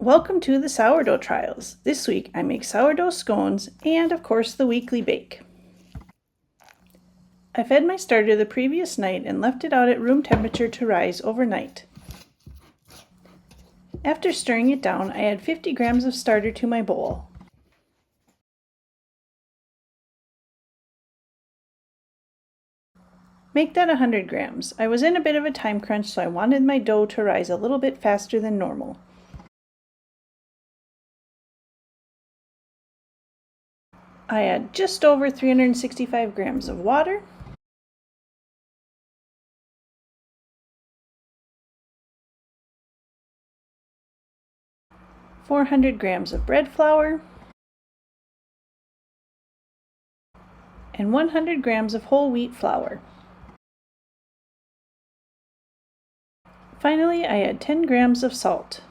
Welcome to the sourdough trials. This week I make sourdough scones and of course the weekly bake. I fed my starter the previous night and left it out at room temperature to rise overnight. After stirring it down, I add 50 grams of starter to my bowl. Make that 100 grams. I was in a bit of a time crunch, so I wanted my dough to rise a little bit faster than normal. I add just over 365 grams of water, ,400 grams of bread flour, and 100 grams of whole wheat flour. Finally, I add 10 grams of salt.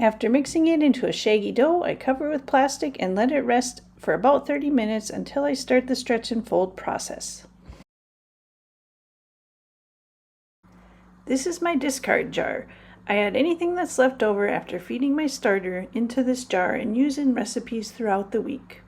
After mixing it into a shaggy dough, I cover it with plastic and let it rest for about 30 minutes until I start the stretch and fold process. This is my discard jar. I add anything that's left over after feeding my starter into this jar and use in recipes throughout the week.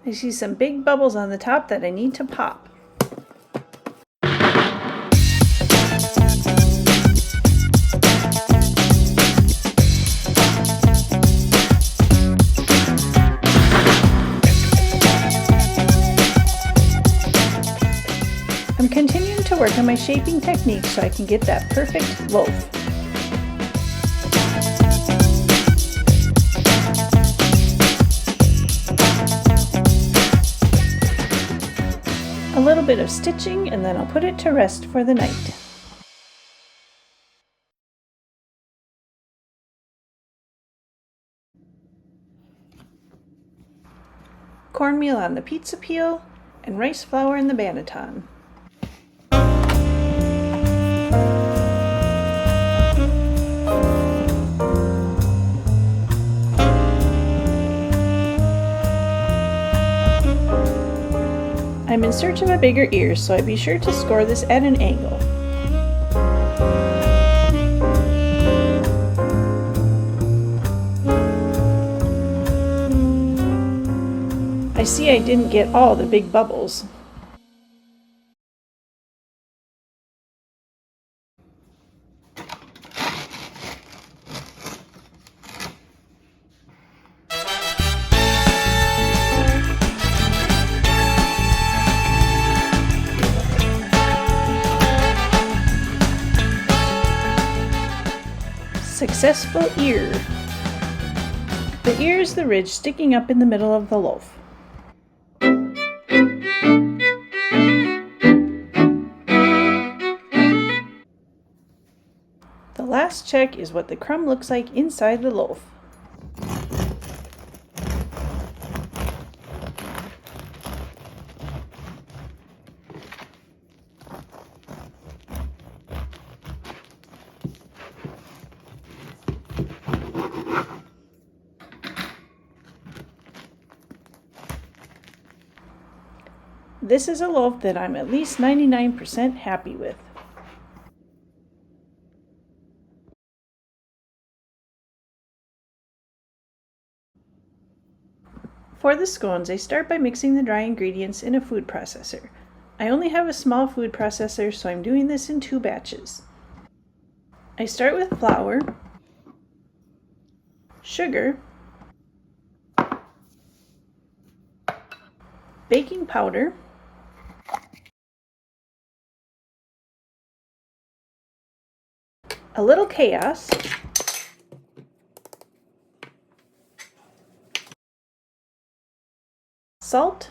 I see some big bubbles on the top that I need to pop. I'm continuing to work on my shaping technique so I can get that perfect loaf. A little bit of stitching and then I'll put it to rest for the night. Cornmeal on the pizza peel and rice flour in the banneton. I'm in search of a bigger ear, so I'd be sure to score this at an angle. I see I didn't get all the big bubbles. Successful ear. The ear is the ridge sticking up in the middle of the loaf. The last check is what the crumb looks like inside the loaf. This is a loaf that I'm at least 99% happy with. For the scones, I start by mixing the dry ingredients in a food processor. I only have a small food processor, so I'm doing this in 2 batches. I start with flour, sugar, baking powder, a little chaos, salt,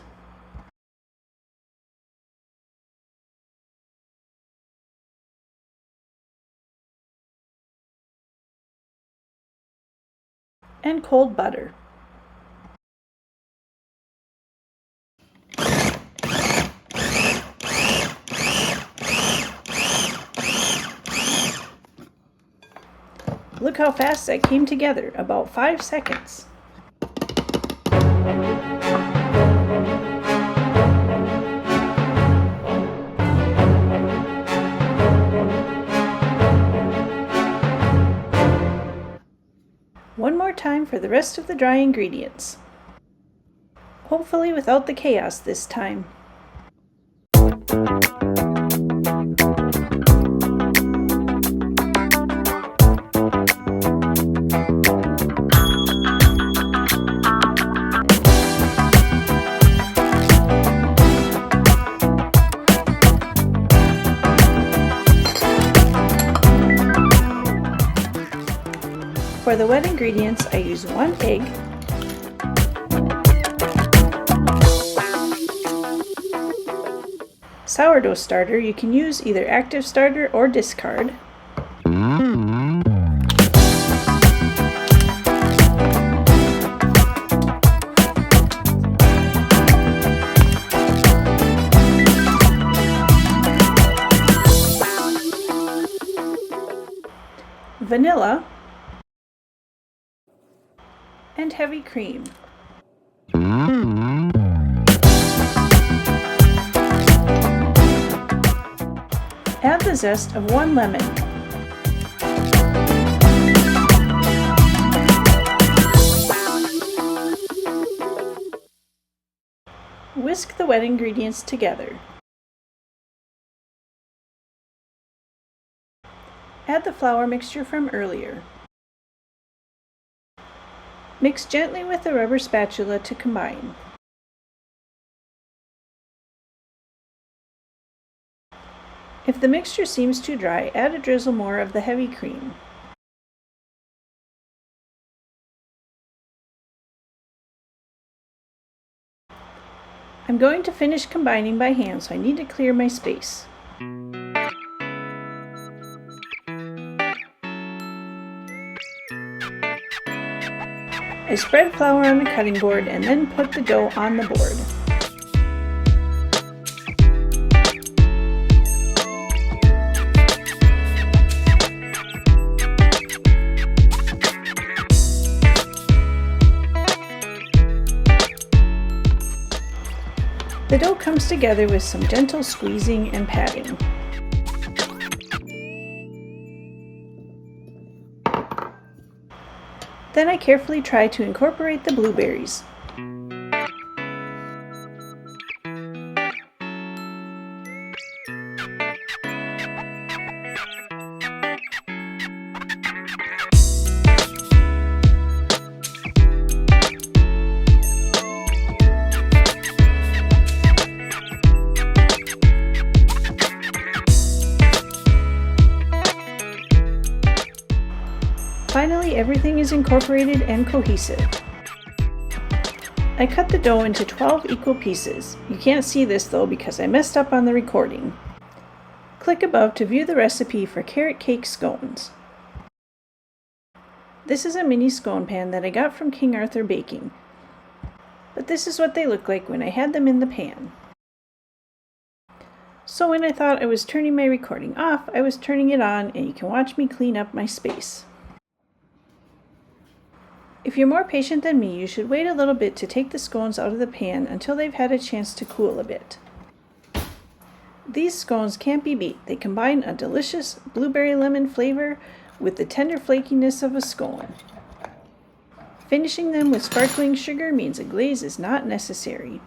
and cold butter. Look how fast that came together, about 5 seconds. One more time for the rest of the dry ingredients. Hopefully without the chaos this time. For the wet ingredients, I use 1 egg, sourdough starter. You can use either active starter or discard, vanilla, and heavy cream. Add the zest of 1 lemon. Whisk the wet ingredients together. Add the flour mixture from earlier. Mix gently with a rubber spatula to combine. If the mixture seems too dry, add a drizzle more of the heavy cream. I'm going to finish combining by hand, so I need to clear my space. I spread flour on the cutting board and then put the dough on the board. The dough comes together with some gentle squeezing and patting. Then I carefully try to incorporate the blueberries. Finally, everything is incorporated and cohesive. I cut the dough into 12 equal pieces. You can't see this though because I messed up on the recording. Click above to view the recipe for carrot cake scones. This is a mini scone pan that I got from King Arthur Baking. But this is what they look like when I had them in the pan. So when I thought I was turning my recording off, I was turning it on, and you can watch me clean up my space. If you're more patient than me, you should wait a little bit to take the scones out of the pan until they've had a chance to cool a bit. These scones can't be beat. They combine a delicious blueberry lemon flavor with the tender flakiness of a scone. Finishing them with sparkling sugar means a glaze is not necessary.